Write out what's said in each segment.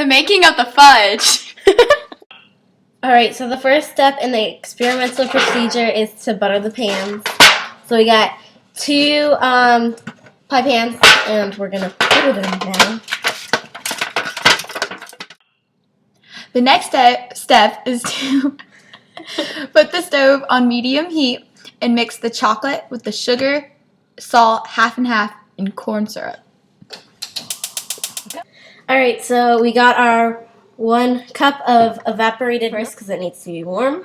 The making of the fudge. Alright, so the first step in the experimental procedure is to butter the pans. So we got 2 pie pans, and we're going to butter them now. The next step is to put the stove on medium heat and mix the chocolate with the sugar, salt, half and half, and corn syrup. Alright, so we got our 1 cup of evaporated rice because it needs to be warm.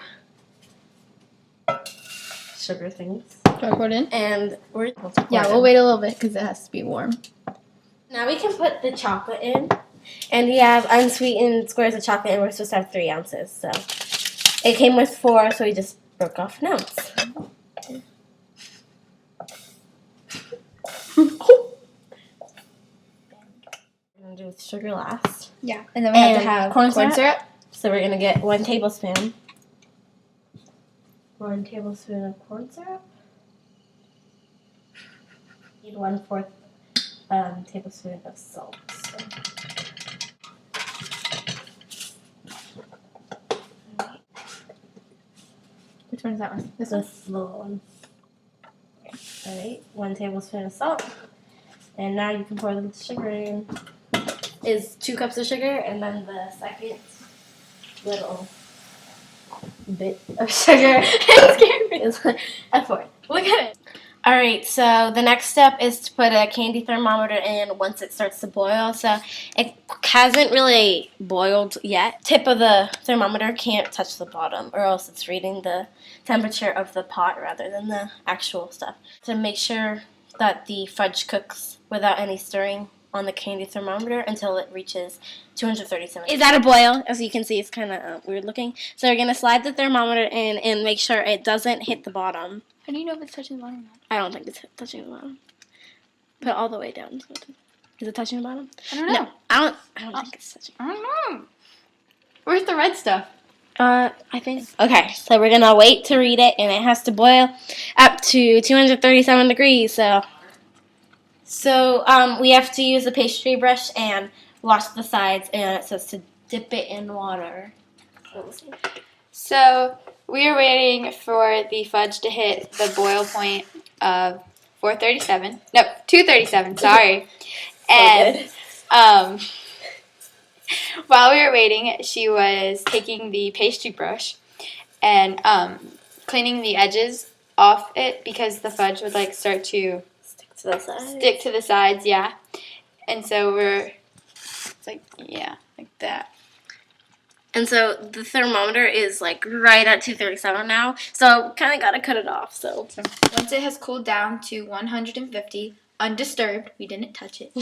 Sugar things. Do I pour it in? And we'll wait a little bit because it has to be warm. Now we can put the chocolate in. And we have unsweetened squares of chocolate, and we're supposed to have 3 ounces. So it came with 4, so we just broke off an ounce. We're going to do sugar last. Yeah, and then we have to have corn syrup. So we're going to get 1 tablespoon. 1 tablespoon of corn syrup. Need 1/4 tablespoon of salt. So. Which one is that one? This little one. Alright, 1 tablespoon of salt. And now you can pour the sugar in. Is 2 cups of sugar, and then the second little bit of sugar is a 4. Look at it. Alright, so the next step is to put a candy thermometer in once it starts to boil. So it hasn't really boiled yet. Tip of the thermometer can't touch the bottom, or else it's reading the temperature of the pot rather than the actual stuff. To make sure that the fudge cooks without any stirring on the candy thermometer until it reaches 237. It's at a boil. As you can see, it's kind of weird looking. So we're going to slide the thermometer in and make sure it doesn't hit the bottom. How do you know if it's touching the bottom or not? I don't think it's touching the bottom. Put it all the way down. Is it touching the bottom? I don't know. No, I don't think it's touching. I don't know. Where's the red stuff? I think. Okay, so we're going to wait to read it, and it has to boil up to 237 degrees, So we have to use a pastry brush and wash the sides, and it says to dip it in water. So we are waiting for the fudge to hit the boil point of 437. No, 237. Sorry. And while we were waiting, she was taking the pastry brush and cleaning the edges off it because the fudge would like start to stick to the sides, yeah. And so it's like, yeah, like that. And so the thermometer is like right at 237 now, so kind of got to cut it off. So once it has cooled down to 150, undisturbed, we didn't touch it,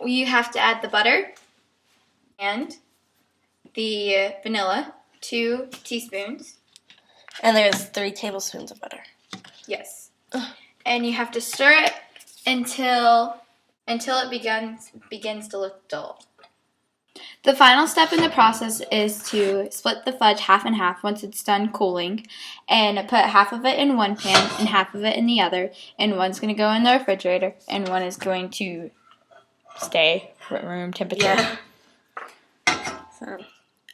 you have to add the butter and the vanilla, 2 teaspoons. And there's 3 tablespoons of butter. Yes. And you have to stir it until it begins to look dull. The final step in the process is to split the fudge half and half once it's done cooling, and put half of it in one pan and half of it in the other, and one's going to go in the refrigerator and one is going to stay room temperature. Yeah.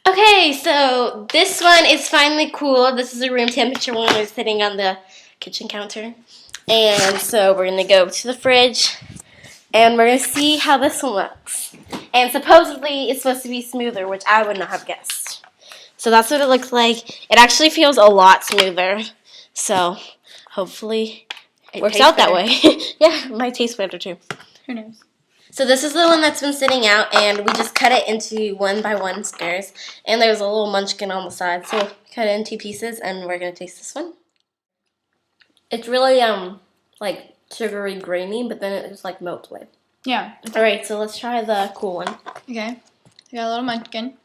Okay, so this one is finally cool. This is a room temperature one. It's sitting on the kitchen counter. And so we're going to go to the fridge, and we're going to see how this one looks. And supposedly it's supposed to be smoother, which I would not have guessed. So that's what it looks like. It actually feels a lot smoother. So hopefully it works out that way. Yeah, it might taste better too. Who knows? So this is the one that's been sitting out, and we just cut it into 1x1 squares. And there's a little munchkin on the side, so cut it in 2 pieces, and we're going to taste this one. It's really, like, sugary grainy, but then it just, like, melts away. Yeah. Alright, so let's try the cool one. Okay. We got a little munchkin.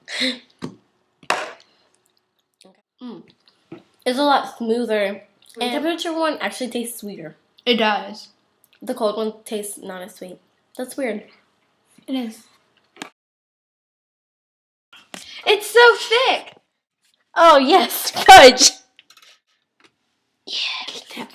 It's a lot smoother. And the temperature one actually tastes sweeter. It does. The cold one tastes not as sweet. That's weird. It is. It's so thick. Oh, yes. Fudge. Yeah,